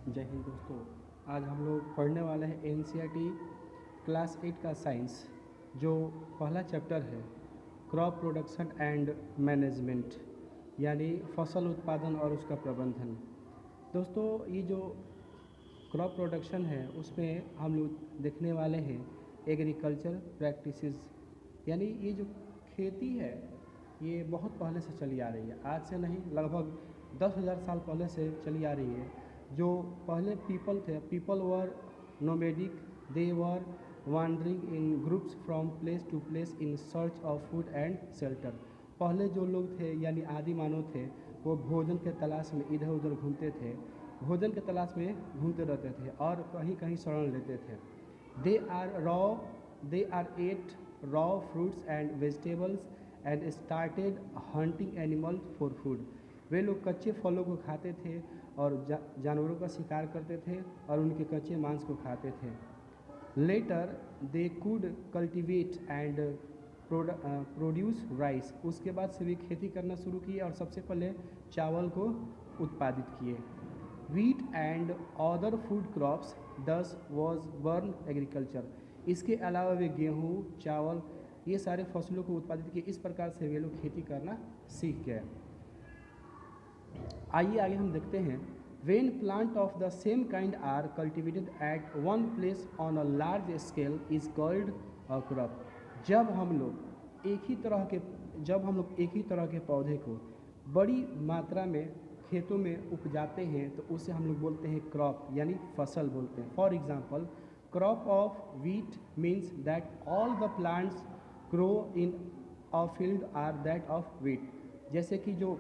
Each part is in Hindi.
जय हिंद दोस्तों। आज हम लोग पढ़ने वाले हैं एनसीईआरटी क्लास 8 का साइंस, जो पहला चैप्टर है क्रॉप प्रोडक्शन एंड मैनेजमेंट, यानी फसल उत्पादन और उसका प्रबंधन। दोस्तों, ये जो क्रॉप प्रोडक्शन है उसमें हम लोग देखने वाले हैं एग्रीकल्चर प्रैक्टिसेस, यानी ये जो खेती है ये बहुत पहले से चली आ रही है। आज से नहीं, लगभग 10,000 साल पहले से चली आ रही है। जो पहले पीपल थे, people were nomadic, they were wandering in groups from place to place in search of food and shelter. पहले जो लोग थे यानी आदि मानव थे, वो भोजन के तलाश में इधर उधर घूमते थे, भोजन के तलाश में घूमते रहते थे और कहीं कहीं शरण लेते थे। They are ate raw fruits and vegetables and started hunting animals for food. वे लोग कच्चे फलों को खाते थे और जानवरों का शिकार करते थे और उनके कच्चे मांस को खाते थे। Later they could cultivate and produce rice. उसके बाद से वे खेती करना शुरू किए और सबसे पहले चावल को उत्पादित किए। Wheat and other food crops दस वॉज बर्न एग्रीकल्चर। इसके अलावा वे गेहूँ, चावल, ये सारे फसलों को उत्पादित किए। इस प्रकार से वे लोग खेती करना सीख गए। आइए आगे हम देखते हैं। When plant of the same kind are cultivated at one place on a large scale is called a crop. जब हम लोग एक ही तरह के पौधे को बड़ी मात्रा में खेतों में उपजाते हैं तो उसे हम लोग बोलते हैं क्रॉप, यानी फसल बोलते हैं। For example, crop of wheat means that all the plants grow in a field are that of wheat. जैसे कि जो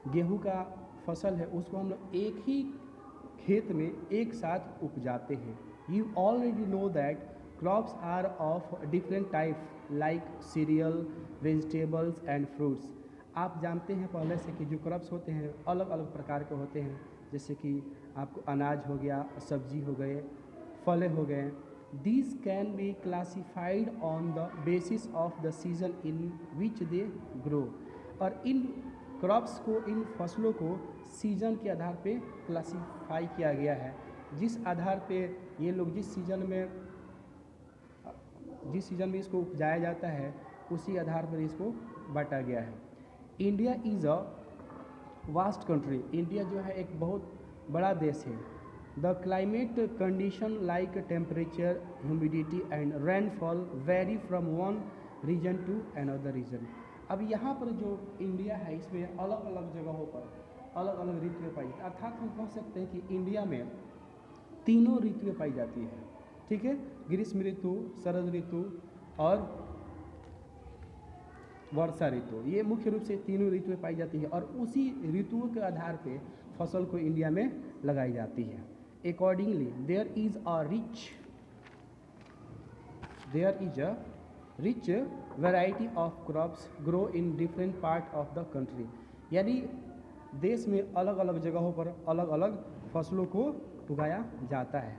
गेहूं का फसल है उसको हम लोग एक ही खेत में एक साथ उपजाते हैं। You already know that crops are of different type like cereal, vegetables and fruits. आप जानते हैं पहले से कि जो क्रॉप्स होते हैं अलग अलग प्रकार के होते हैं, जैसे कि आपको अनाज हो गया, सब्जी हो गए, फलें हो गए। These can be classified on the basis of the season in which they grow. और इन क्रॉप्स को, इन फसलों को सीजन के आधार पे क्लासिफाई किया गया है। जिस आधार पे ये लोग जिस सीजन में इसको उपजाया जाता है उसी आधार पर इसको बांटा गया है। India is a vast country. India जो है एक बहुत बड़ा देश है। The climate condition like temperature, humidity and rainfall vary from one region to another region. अब यहाँ पर जो इंडिया है इसमें अलग अलग जगहों पर अलग अलग ऋतुएं पाई जाती है। अर्थात हम कह सकते हैं कि इंडिया में तीनों ऋतुएं पाई जाती है। ठीक है, ग्रीष्म ऋतु, शरद ऋतु और वर्षा ऋतु, ये मुख्य रूप से तीनों ऋतुएं पाई जाती है और उसी ऋतुओं के आधार पे फसल को इंडिया में लगाई जाती है। Accordingly there is a rich variety of crops grow in different part of the country. यानी देश में अलग अलग जगहों पर अलग अलग फसलों को उगाया जाता है।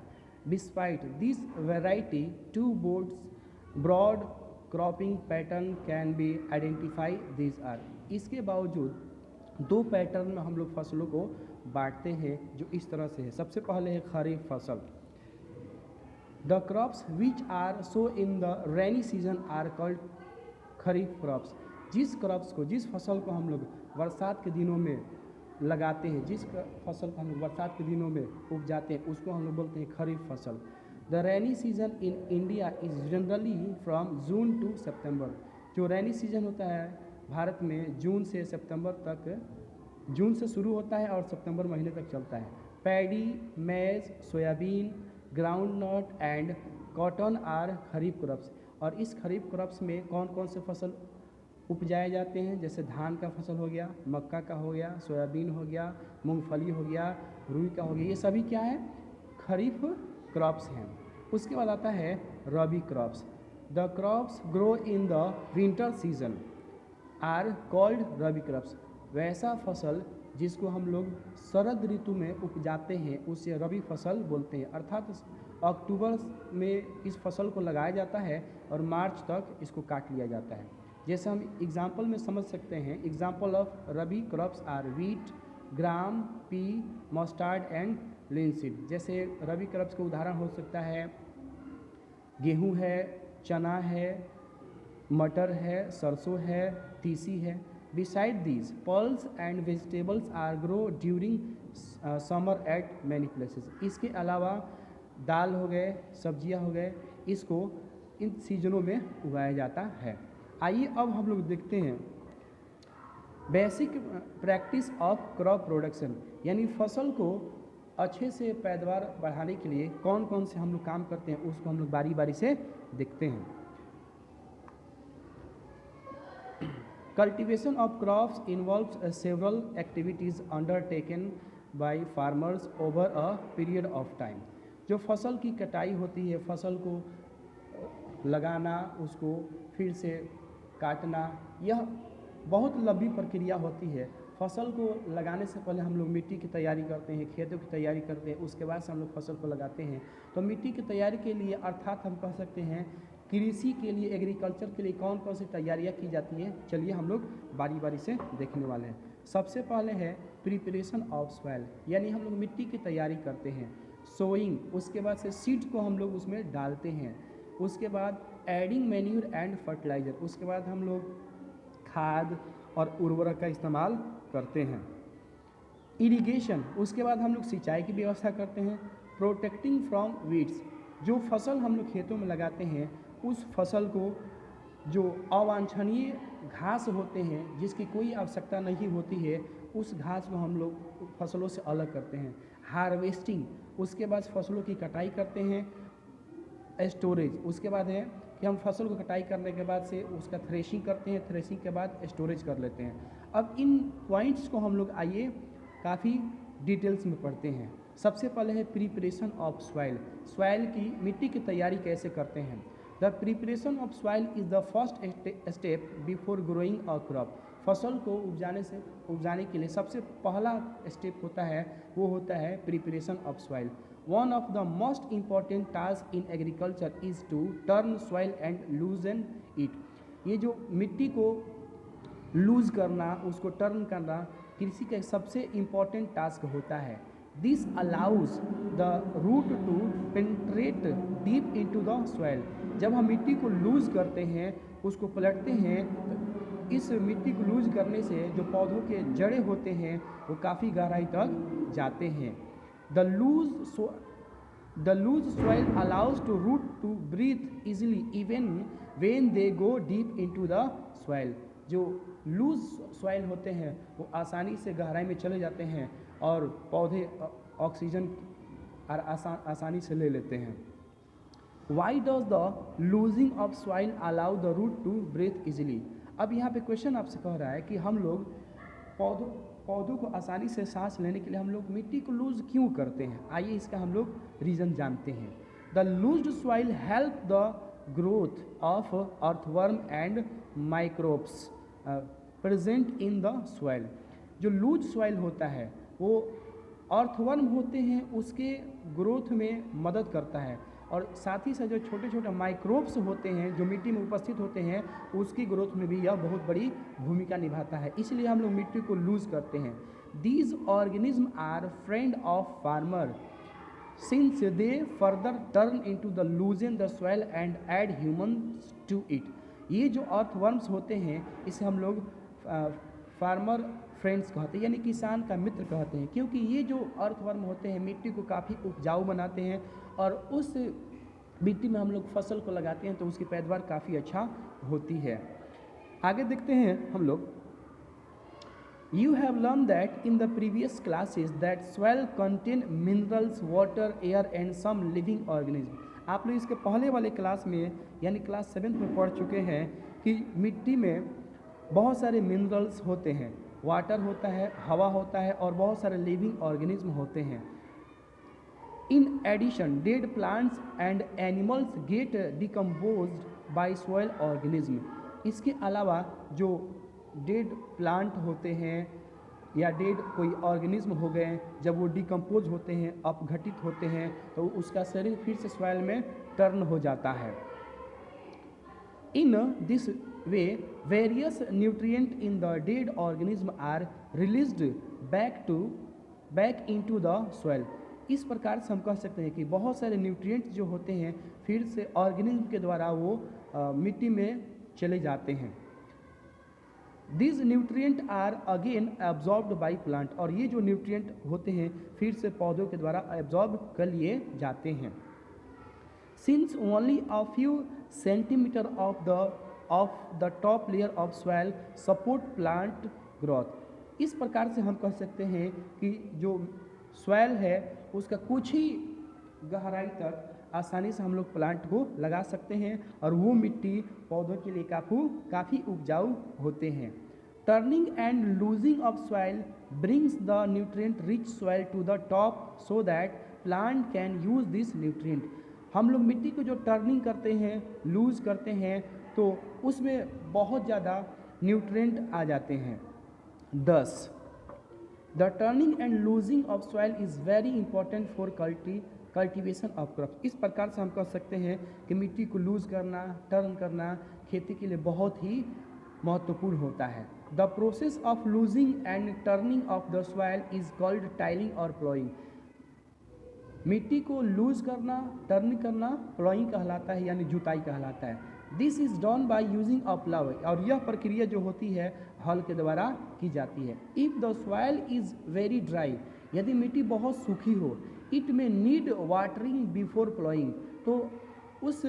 Despite this variety two broad cropping pattern can be identify this are. इसके बावजूद दो पैटर्न में हम लोग फसलों को बांटते हैं जो इस तरह से है। सबसे पहले है खरीफ फसल। The crops which are sow in the rainy season are called kharif crops. जिस फसल को हम लोग बरसात के दिनों में लगाते हैं, जिस फसल को हम लोग बरसात के दिनों में उपजाते हैं उसको हम लोग बोलते हैं खरीफ फसल। The rainy season in India is generally from June to September. जो रेनी सीजन होता है भारत में जून से सितंबर तक, जून से शुरू होता है और सितंबर महीने तक चलता है। Paddy, maize, soybean, groundnut and cotton are kharif crops. और इस खरीफ क्रॉप्स में कौन कौन से फसल उपजाए जाते हैं, जैसे धान का फसल हो गया, मक्का का हो गया, सोयाबीन हो गया, मूंगफली हो गया, रुई का हो गया, ये सभी क्या है, खरीफ क्रॉप्स हैं। उसके बाद आता है rabi crops. The crops grow in the winter season are called rabi crops. वैसा फसल जिसको हम लोग शरद ऋतु में उपजाते हैं उसे रबी फसल बोलते हैं। अर्थात अक्टूबर में इस फसल को लगाया जाता है और मार्च तक इसको काट लिया जाता है। जैसे हम एग्जाम्पल में समझ सकते हैं, example of rabi crops are wheat, gram, pea, mustard and linseed. जैसे रबी क्रॉप्स का उदाहरण हो सकता है गेहूँ है, चना है, मटर है, सरसों है, तीसी है। Beside these pulse and vegetables are grow during summer at many places. इसके अलावा दाल हो गए, सब्जियां हो गए, इसको इन सीजनों में उगाया जाता है। आइए अब हम लोग देखते हैं basic practice of crop production, यानी फसल को अच्छे से पैदावार बढ़ाने के लिए कौन कौन से हम लोग काम करते हैं, उसको हम लोग बारी बारी से देखते हैं। Cultivation of crops involves several activities undertaken by farmers over a period of time. जो फसल की कटाई होती है, फसल को लगाना, उसको फिर से काटना, यह बहुत लंबी प्रक्रिया होती है। फसल को लगाने से पहले हम लोग मिट्टी की तैयारी करते हैं, खेतों की तैयारी करते हैं, उसके बाद से हम लोग फसल को लगाते हैं। तो मिट्टी की तैयारी के लिए, अर्थात हम कह सकते हैं कृषि के लिए, एग्रीकल्चर के लिए कौन कौन सी तैयारियां की जाती हैं, चलिए हम लोग बारी बारी से देखने वाले हैं। सबसे पहले है प्रिपरेशन ऑफ सॉइल, यानी हम लोग मिट्टी की तैयारी करते हैं। सोइंग, उसके बाद से सीड को हम लोग उसमें डालते हैं। उसके बाद एडिंग मैन्यूर एंड फर्टिलाइज़र, उसके बाद हम लोग खाद और उर्वरक का इस्तेमाल करते हैं। इरिगेशन, उसके बाद हम लोग सिंचाई की व्यवस्था करते हैं। प्रोटेक्टिंग फ्रॉम वीड्स, जो फसल हम लोग खेतों में लगाते हैं उस फसल को जो अवांछनीय घास होते हैं, जिसकी कोई आवश्यकता नहीं होती है, उस घास को हम लोग फसलों से अलग करते हैं। हार्वेस्टिंग, उसके बाद फसलों की कटाई करते हैं। स्टोरेज, उसके बाद है कि हम फसल को कटाई करने के बाद से उसका थ्रेशिंग करते हैं, थ्रेशिंग के बाद स्टोरेज कर लेते हैं। अब इन पॉइंट्स को हम लोग आइए काफ़ी डिटेल्स में पढ़ते हैं। सबसे पहले है प्रिपरेशन ऑफ सॉइल, सॉइल की, मिट्टी की तैयारी कैसे करते हैं। The preparation of soil is the first step before growing a crop. फसल को उपजाने के लिए सबसे पहला स्टेप होता है, वो होता है preparation of soil. One of the most important tasks in agriculture is to turn soil and loosen it। ये जो मिट्टी को लूज करना, उसको टर्न करना कृषि का सबसे इम्पॉर्टेंट टास्क होता है। This allows the root to penetrate deep into the soil. जब हम मिट्टी को लूज करते हैं, उसको पलटते हैं, तो इस मिट्टी को लूज करने से जो पौधों के जड़ें होते हैं वो काफ़ी गहराई तक जाते हैं। The loose soil allows to root to breathe easily even when they go deep into the soil। जो लूज सॉइल होते हैं वो आसानी से गहराई में चले जाते हैं और पौधे ऑक्सीजन आसानी से ले लेते हैं। Why does the losing of soil allow the root to breathe easily? अब यहाँ पे क्वेश्चन आपसे कह रहा है कि हम लोग पौधों को आसानी से सांस लेने के लिए हम लोग मिट्टी को लूज क्यों करते हैं। आइए इसका हम लोग रीज़न जानते हैं। The लूज्ड soil help the growth of earthworm and microbes present in the soil. जो लूज सॉइल होता है वो अर्थवर्म होते हैं, उसके ग्रोथ में मदद करता है, और साथ ही साथ जो छोटे छोटे माइक्रोब्स होते हैं जो मिट्टी में उपस्थित होते हैं, उसकी ग्रोथ में भी यह बहुत बड़ी भूमिका निभाता है। इसलिए हम लोग मिट्टी को लूज करते हैं। These organism are friend of farmer since they further turn into the loosen the soil and add humans to it. ये जो अर्थवर्म्स होते हैं इसे हम लोग फार्मर फ्रेंड्स कहते हैं, यानी किसान का मित्र कहते हैं, क्योंकि ये जो अर्थवर्म होते हैं मिट्टी को काफ़ी उपजाऊ बनाते हैं और उस मिट्टी में हम लोग फसल को लगाते हैं तो उसकी पैदावार काफ़ी अच्छा होती है। आगे देखते हैं हम लोग। You have learned that in the previous classes that soil contain minerals, water, air and some living organism। आप लोग इसके पहले वाले क्लास में यानी क्लास 7 में पढ़ चुके हैं कि मिट्टी में बहुत सारे मिनरल्स होते हैं, वाटर होता है, हवा होता है और बहुत सारे लिविंग ऑर्गेनिज्म होते हैं। In addition dead plants and animals get decomposed by soil organism. इसके अलावा जो डेड प्लांट होते हैं या डेड कोई ऑर्गेनिज्म हो गए, जब वो डिकम्पोज होते हैं, अपघटित होते हैं, तो उसका शरीर फिर से सॉइल में टर्न हो जाता है। In this way various nutrient in the dead organism are released back into the soil. इस प्रकार से हम कह सकते हैं कि बहुत सारे न्यूट्रिएंट्स जो होते हैं फिर से ऑर्गेनिज्म के द्वारा वो मिट्टी में चले जाते हैं। This nutrient are again absorbed by plant, और ये जो न्यूट्रिएंट होते हैं फिर से पौधों के द्वारा एब्जॉर्ब कर लिए जाते हैं। Since only a few centimetre of the top layer of soil support plant growth. इस प्रकार से हम कह सकते हैं कि जो सॉइल है उसका कुछ ही गहराई तक आसानी से हम लोग प्लांट को लगा सकते हैं और वो मिट्टी पौधों के लिए काफ़ी उपजाऊ होते हैं। Turning and loosing of soil brings the nutrient rich soil to the top so that plant can use this nutrient. हम लोग मिट्टी को जो टर्निंग करते हैं, लूज करते हैं, तो उसमें बहुत ज़्यादा न्यूट्रिएंट आ जाते हैं। 10 the turning and loosing of soil is very important for cultivation of crop. इस प्रकार से हम कह सकते हैं कि मिट्टी को लूज करना, टर्न करना खेती के लिए बहुत ही महत्वपूर्ण होता है। The process of losing and turning of the soil is called tiling और प्लॉइंग। मिट्टी को लूज करना, टर्न करना प्लॉइंग कहलाता है, यानी जुताई कहलाता है। This is done by using a plough, और यह प्रक्रिया जो होती है हल के द्वारा की जाती है। If the soil is very dry, यदि मिट्टी बहुत सूखी हो, इट में नीड वाटरिंग बिफोर प्लॉइंग, तो उस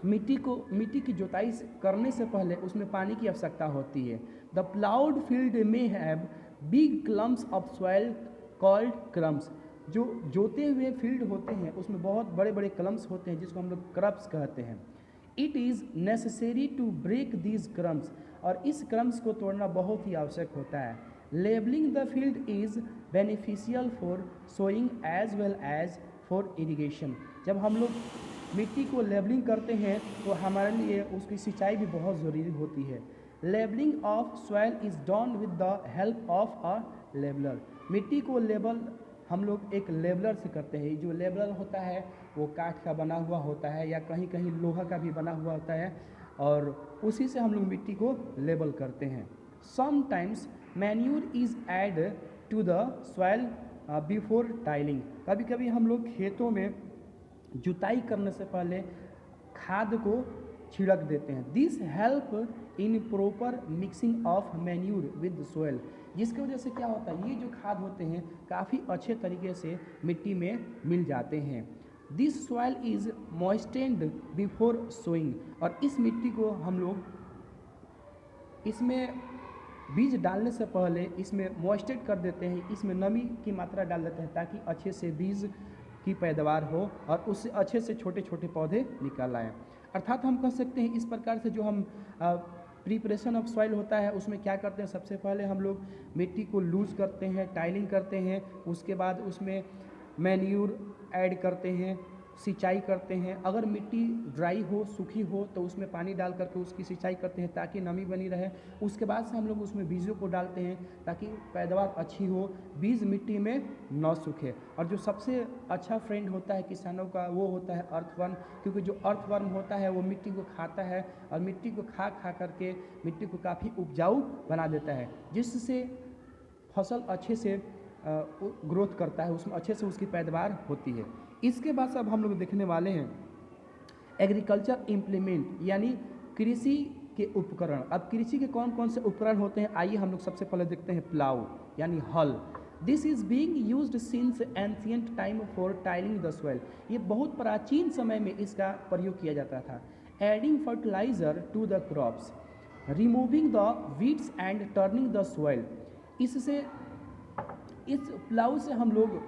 मिट्टी की जुताई करने से पहले उसमें पानी की आवश्यकता होती है। द प्लाउड फील्ड में have big clumps of soil called crumbs. जो जोते हुए फील्ड होते हैं उसमें बहुत बड़े बड़े क्लम्प्स होते हैं जिसको हम लोग क्रम्स कहते हैं। It is necessary to break these crumbs, और इस क्रम्स को तोड़ना बहुत ही आवश्यक होता है। Levelling the field is beneficial for sowing as well as for irrigation. जब हम लोग मिट्टी को लेबलिंग करते हैं तो हमारे लिए उसकी सिंचाई भी बहुत ज़रूरी होती है। Labelling of soil is done with the help of a labeller. मिट्टी को लेबल हम लोग एक लेबलर से करते हैं। जो लेबलर होता है वो काठ का बना हुआ होता है या कहीं कहीं लोहा का भी बना हुआ होता है, और उसी से हम लोग मिट्टी को लेबल करते हैं। Sometimes manure is add to the soil before tilling. कभी कभी हम लोग खेतों में जुताई करने से पहले खाद को छिड़क देते हैं। This help in proper mixing of manure with soil, जिसकी वजह से क्या होता है, ये जो खाद होते हैं काफ़ी अच्छे तरीके से मिट्टी में मिल जाते हैं। This soil is moistened before sowing, और इस मिट्टी को हम लोग इसमें बीज डालने से पहले इसमें मॉइस्टेड कर देते हैं, इसमें नमी की मात्रा डाल देते हैं ताकि अच्छे से बीज की पैदावार हो और उससे अच्छे से छोटे छोटे पौधे निकल आएँ। अर्थात हम कह सकते हैं इस प्रकार से जो हम प्रिपरेशन ऑफ सॉइल होता है उसमें क्या करते हैं, सबसे पहले हम लोग मिट्टी को लूज़ करते हैं, टाइलिंग करते हैं, उसके बाद उसमें मैन्यूर ऐड करते हैं, सिंचाई करते हैं। अगर मिट्टी ड्राई हो, सूखी हो, तो उसमें पानी डाल करके उसकी सिंचाई करते हैं ताकि नमी बनी रहे। उसके बाद से हम लोग उसमें बीजों को डालते हैं ताकि पैदावार अच्छी हो, बीज मिट्टी में न सूखे। और जो सबसे अच्छा फ्रेंड होता है किसानों का वो होता है अर्थवर्म, क्योंकि जो अर्थवर्म होता है वो मिट्टी को खाता है और मिट्टी को खा करके मिट्टी को काफ़ी उपजाऊ बना देता है, जिससे फसल अच्छे से ग्रोथ करता है, उसमें अच्छे से उसकी पैदावार होती है। इसके बाद से अब हम लोग देखने वाले हैं एग्रीकल्चर इम्प्लीमेंट, यानी कृषि के उपकरण। अब कृषि के कौन कौन से उपकरण होते हैं, आइए हम लोग सबसे पहले देखते हैं प्लाउ यानी हल। This is being used since ancient time for tiling the soil. ये बहुत प्राचीन समय में इसका प्रयोग किया जाता था। Adding fertiliser to the crops, removing the weeds and turning the soil. इस प्लाउ से हम लोग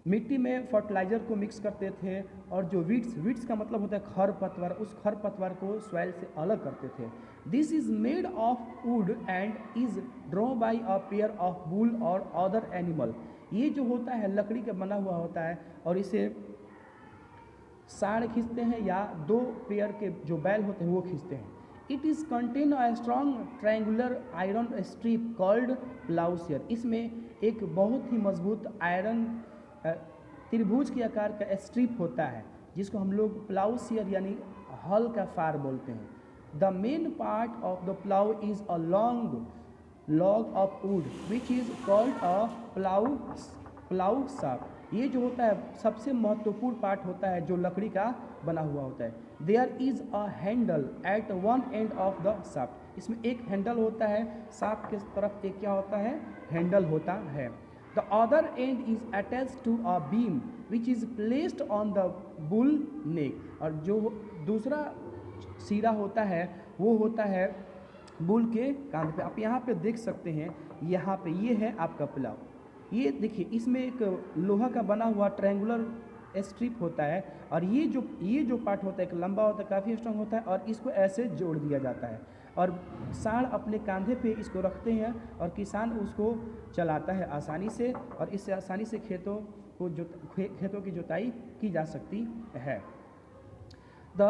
मिट्टी में फर्टिलाइज़र को मिक्स करते थे और जो वीड्स का मतलब होता है खरपतवार, उस खरपतवार को सॉइल से अलग करते थे। This is made of would and is draw bye a pair of bull और अदर एनिमल। ये जो होता है लकड़ी का बना हुआ होता है और इसे सांड खींचते हैं या दो पेयर के जो बैल होते हैं वो खींचते हैं। It is contain a strong triangular iron strip called ploughshare. इसमें एक बहुत ही मजबूत आयरन त्रिभुज के आकार का स्ट्रिप होता है जिसको हम लोग प्लाउसियर यानी हल का फार बोलते हैं। The main part of the plough is a long log of wood which is called a plow shaft। ये जो होता है सबसे महत्वपूर्ण पार्ट होता है जो लकड़ी का बना हुआ होता है। There is a handle at one end of the shaft. इसमें एक हैंडल होता है, शाफ्ट के तरफ एक क्या होता है, हैंडल होता है। The other end is attached to a beam which is placed on the bull neck. और जो दूसरा सिरा होता है वो होता है बुल के कांधे पे। आप यहाँ पे देख सकते हैं, यहाँ पे ये है आपका प्लाव। ये देखिए इसमें एक लोहा का बना हुआ ट्रायंगुलर स्ट्रिप होता है और ये जो पार्ट होता है एक लंबा होता है, काफ़ी स्ट्रांग होता है और इसको ऐसे जोड़ दिया जाता है और सांड अपने कांधे पे इसको रखते हैं और किसान उसको चलाता है आसानी से और इससे आसानी से खेतों की जुताई की जा सकती है। The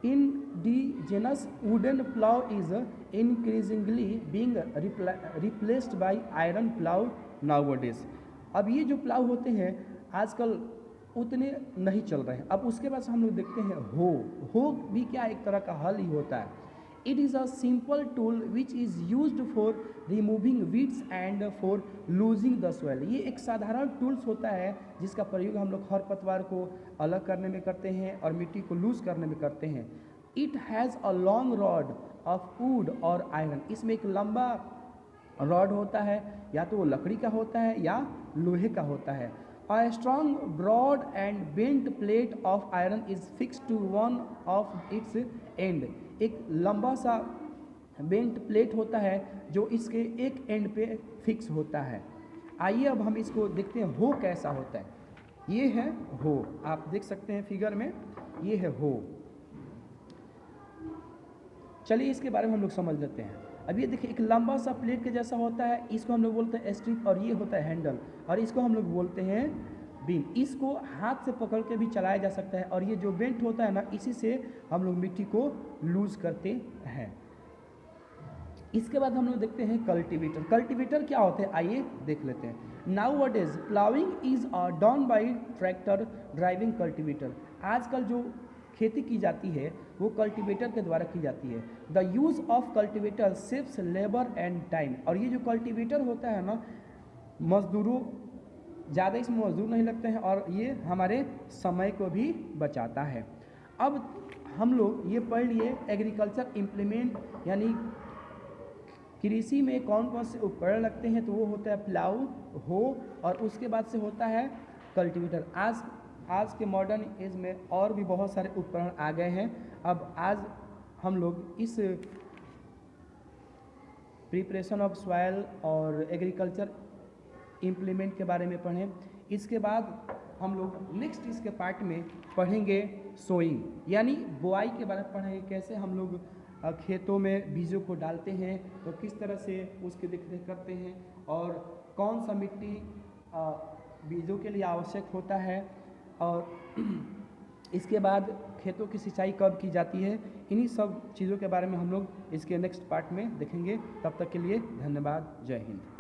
indigenous wooden plow is increasingly being replaced by iron plow nowadays। अब ये जो प्लाव होते हैं आजकल उतने नहीं चल रहे हैं। अब उसके बाद हम लोग देखते हैं हो भी क्या एक तरह का हल ही होता है। It is a simple tool which is used for removing weeds and for losing the soil. ये एक साधारण टूल्स होता है जिसका प्रयोग हम लोग खरपतवार को अलग करने में करते हैं और मिट्टी को लूज करने में करते हैं। It has a long rod of would और आयरन। इसमें एक लंबा रॉड होता है, या तो वो लकड़ी का होता है या लोहे का होता है। A strong, broad and bent plate of iron is fixed to one of its end। एक लंबा सा बेंट प्लेट होता है जो इसके एक एंड पे फिक्स होता है। आइए अब हम इसको देखते हैं हो कैसा होता है। ये है हो, आप देख सकते हैं फिगर में, ये है हो। चलिए इसके बारे में हम लोग समझ लेते हैं। अब ये देखिए एक लंबा सा प्लेट के जैसा होता है, इसको हम लोग बोलते हैं स्ट्रिप और ये होता है हैंडल और इसको हम लोग बोलते हैं बीम। इसको हाथ से पकड़ के भी चलाया जा सकता है और ये जो बेंट होता है ना, इसी से हम लोग मिट्टी को लूज करते हैं। इसके बाद हम लोग देखते हैं कल्टीवेटर। कल्टीवेटर क्या होते हैं आइए देख लेते हैं। Nowadays ploughing is done by tractor driving cultivator. आजकल जो खेती की जाती है वो कल्टीवेटर के द्वारा की जाती है। The use of cultivator saves labour and time. और ये जो कल्टीवेटर होता है ना, मजदूरों ज़्यादा इसमें मजदूर नहीं लगते हैं और ये हमारे समय को भी बचाता है। अब हम लोग ये पढ़ लिए एग्रीकल्चर इम्प्लीमेंट, यानी कृषि में कौन कौन से उपकरण लगते हैं, तो वो होता है प्लाऊ, हो और उसके बाद से होता है कल्टीवेटर। आज के मॉडर्न एज में और भी बहुत सारे उपकरण आ गए हैं। अब आज हम लोग इस प्रिपरेशन ऑफ सॉइल और एग्रीकल्चर इम्प्लीमेंट के बारे में पढ़ें। इसके बाद हम लोग नेक्स्ट इसके पार्ट में पढ़ेंगे सोइंग, यानी बुआई के बारे में पढ़ेंगे। कैसे हम लोग खेतों में बीजों को डालते हैं, तो किस तरह से उसकी देखरेख करते हैं और कौन सा मिट्टी बीजों के लिए आवश्यक होता है, और इसके बाद खेतों की सिंचाई कब की जाती है। इन्हीं सब चीज़ों के बारे में हम लोग इसके नेक्स्ट पार्ट में देखेंगे। तब तक के लिए धन्यवाद। जय हिंद।